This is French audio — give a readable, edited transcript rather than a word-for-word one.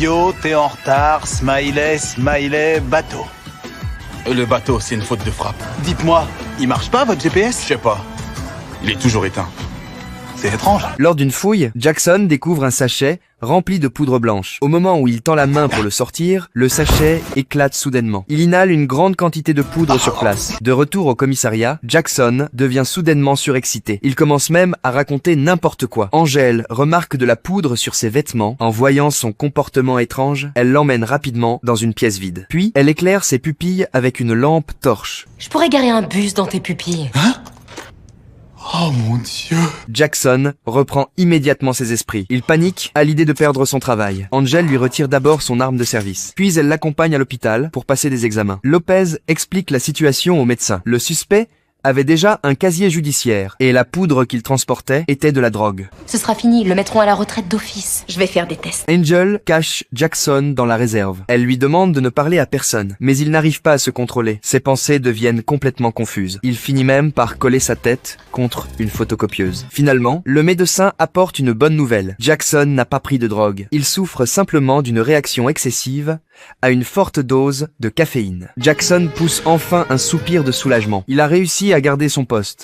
Yo, t'es en retard, smiley, bateau. Le bateau, c'est une faute de frappe. Dites-moi, il marche pas votre GPS? Je sais pas. Il est toujours éteint. C'est étrange. Lors d'une fouille, Jackson découvre un sachet rempli de poudre blanche. Au moment où il tend la main pour le sortir, le sachet éclate soudainement. Il inhale une grande quantité de poudre sur place. De retour au commissariat, Jackson devient soudainement surexcité. Il commence même à raconter n'importe quoi. Angel remarque de la poudre sur ses vêtements. En voyant son comportement étrange, elle l'emmène rapidement dans une pièce vide. Puis, elle éclaire ses pupilles avec une lampe torche. Je pourrais garer un bus dans tes pupilles. Oh mon Dieu. Jackson reprend immédiatement ses esprits. Il panique à l'idée de perdre son travail. Angel lui retire d'abord son arme de service. Puis elle l'accompagne à l'hôpital pour passer des examens. Lopez explique la situation au médecin. Le suspect avait déjà un casier judiciaire et la poudre qu'il transportait était de la drogue. Ce sera fini, ils le mettront à la retraite d'office. Je vais faire des tests. Angel cache Jackson dans la réserve. Elle lui demande de ne parler à personne, mais il n'arrive pas à se contrôler. Ses pensées deviennent complètement confuses. Il finit même par coller sa tête contre une photocopieuse. Finalement, le médecin apporte une bonne nouvelle. Jackson n'a pas pris de drogue. Il souffre simplement d'une réaction excessive à une forte dose de caféine. Jackson pousse enfin un soupir de soulagement. Il a réussi à garder son poste.